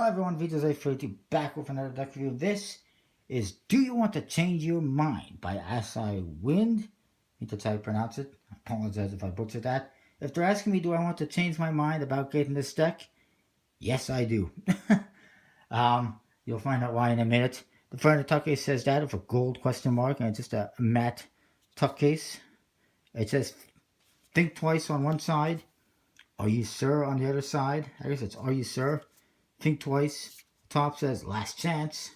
everyone, Vito's832 back with another deck review. This is Do You Want to Change Your Mind by Asai Wind. I think that's how you pronounce it. I apologize if I butchered that. If they're asking me, do I want to change my mind about getting this deck? Yes, I do. You'll find out why in a minute. The front of the tuck case says that with a gold question mark, and it's just a matte tuck case. It says, think twice on one side. Are you sure on the other side? I guess it's Are you sure? Think twice. Top says last chance.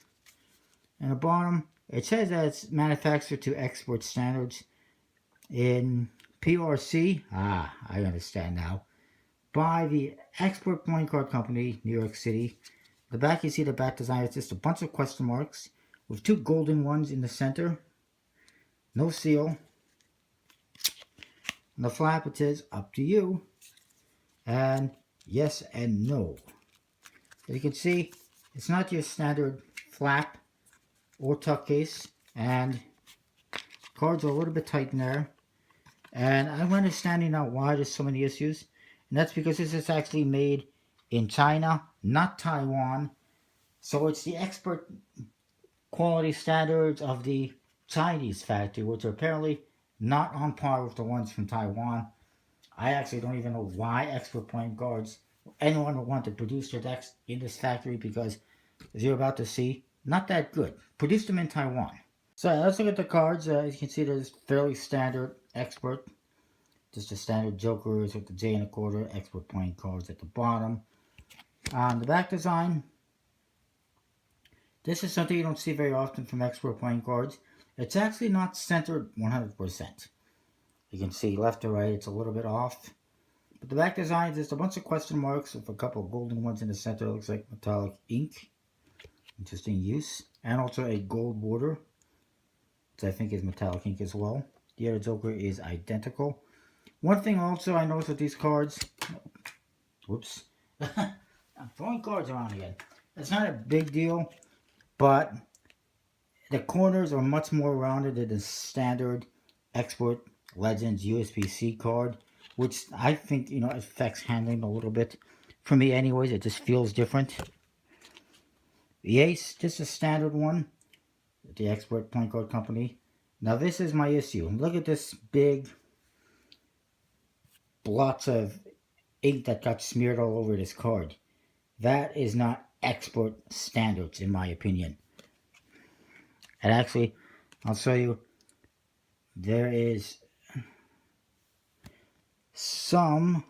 And the bottom, it says that it's manufactured to export standards in PRC. Ah, I understand now. By the Export Playing Card Company, New York City. The back, you see the back design. It's just a bunch of question marks with two golden ones in the center. No seal. On the flap, it says up to you. And yes and no. As you can see, it's not your standard flap or tuck case, and cards are a little bit tight in there. And I'm understanding now why there's so many issues, and that's because this is actually made in China, not Taiwan. So it's the export quality standards of the Chinese factory, which are apparently not on par with the ones from Taiwan. I actually don't even know why export playing cards anyone would want to produce their decks in this factory, because as you're about to see, not that good. Produced them in Taiwan. So let's look at the cards. As you can see, there's fairly standard export. Just the standard jokers with the J and a quarter export playing cards at the bottom. On the back design, this is something you don't see very often from export playing cards. It's actually not centered 100%. You can see left to right, it's a little bit off. But the back design is just a bunch of question marks with a couple of golden ones in the center. It looks like metallic ink. Interesting use. And also a gold border, which I think is metallic ink as well. The other joker is identical. One thing also I noticed with these cards, whoops, I'm throwing cards around again. It's not a big deal, but the corners are much more rounded than the standard export Legends USB-C card, which I think, affects handling a little bit. For me anyways, it just feels different. The Ace, just a standard one. The Export Playing Card Company. Now this is my issue. Look at this big blots of ink that got smeared all over this card. That is not export standards in my opinion. And actually, I'll show you. There is some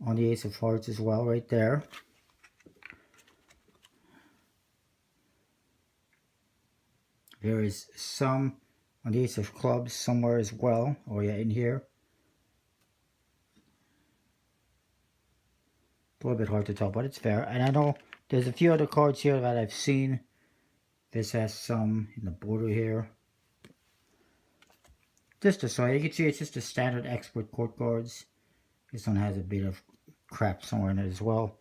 on the Ace of Hearts as well, right there. There is some on the Ace of Clubs somewhere as well. Oh yeah, in here. A little bit hard to tell, but it's fair. And I know there's a few other cards here that I've seen. This has some in the border here. Just to show you can see it's just a standard export court cards. This one has a bit of crap somewhere in it as well.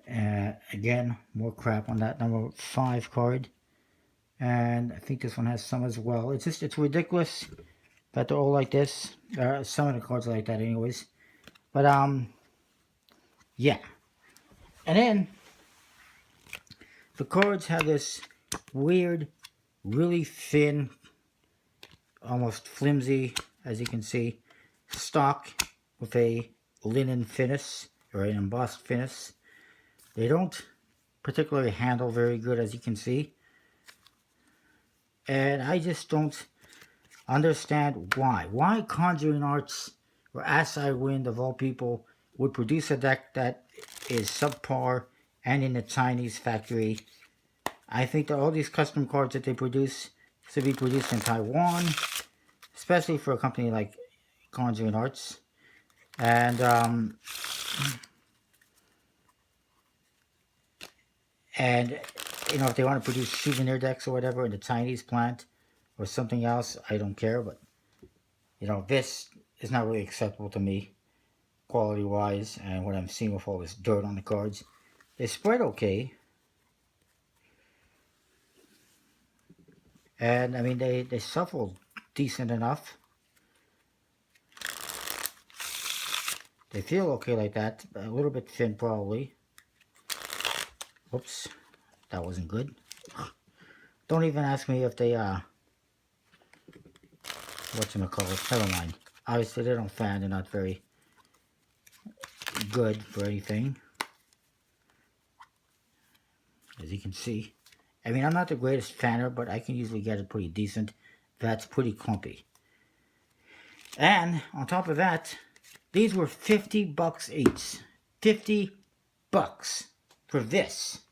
Again, more crap on that number 5 card. And I think this one has some as well. It's ridiculous that they're all like this. Some of the cards are like that anyways. But yeah. And then the cards have this weird, really thin, almost flimsy, as you can see, stock with a linen finish or an embossed finish. They don't particularly handle very good, as you can see. And I just don't understand why. Why Conjuring Arts or Asai Wind, of all people, would produce a deck that is subpar and in a Chinese factory. I think that all these custom cards that they produce should be produced in Taiwan, especially for a company like Conjuring Arts. And if they want to produce souvenir decks or whatever in the Chinese plant or something else, I don't care. But this is not really acceptable to me, quality wise, and what I'm seeing with all this dirt on the cards. They spread okay. And I mean, they shuffle decent enough. They feel okay like that, a little bit thin probably. Whoops, that wasn't good. Don't even ask me if they, whatchamacallit, never mind. Obviously, they don't fan, they're not very good for anything, as you can see. I mean, I'm not the greatest fanner, but I can usually get it pretty decent. That's pretty clumpy. And on top of that, these were 50 bucks each. 50 bucks for this.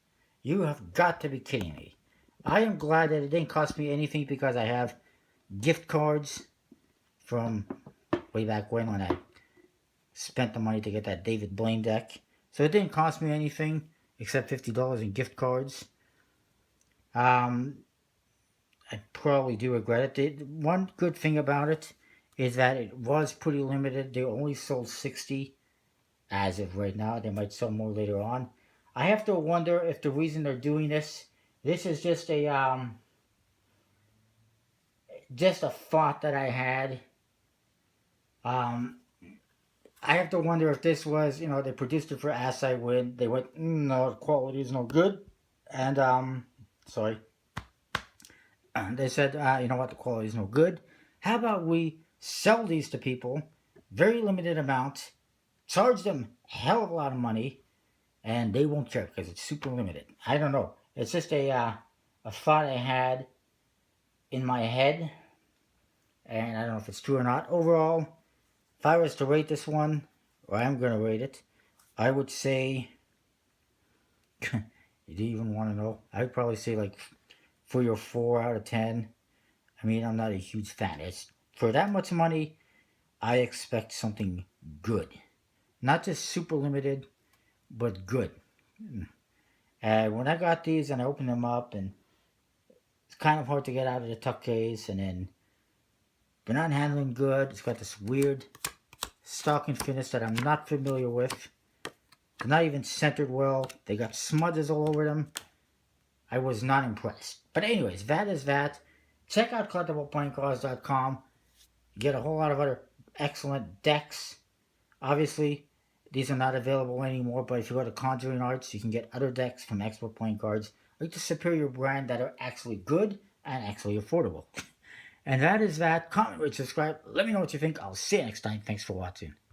You have got to be kidding me. I am glad that it didn't cost me anything because I have gift cards from way back when I spent the money to get that David Blaine deck. So it didn't cost me anything except $50 in gift cards. I probably do regret it. One good thing about it is that it was pretty limited. They only sold 60 as of right now. They might sell more later on. I have to wonder if the reason they're doing this is just a thought that I had. I have to wonder if this was, they produced it for As I Win. They went, no, the quality is no good. And, sorry. They said, you know what, the quality is no good. How about we sell these to people, very limited amount, charge them a hell of a lot of money, and they won't care because it's super limited. I don't know. It's just a thought I had in my head, and I don't know if it's true or not. Overall, if I was to rate this one, or I'm going to rate it, I would say, you do even want to know? I would probably say like 3 or 4 out of 10. I mean, I'm not a huge fan. It's, for that much money, I expect something good. Not just super limited, but good. And when I got these and I opened them up, and it's kind of hard to get out of the tuck case, and then they're not handling good. It's got this weird stocking finish that I'm not familiar with. They're not even centered well. They got smudges all over them. I was not impressed. But anyways, that is that. Check out collectibleplayingcards.com. Get a whole lot of other excellent decks. Obviously, these are not available anymore, but if you go to Conjuring Arts, you can get other decks from Expert Playing Cards, like the Superior brand, that are actually good and actually affordable. And that is that. Comment, rate, subscribe. Let me know what you think. I'll see you next time. Thanks for watching.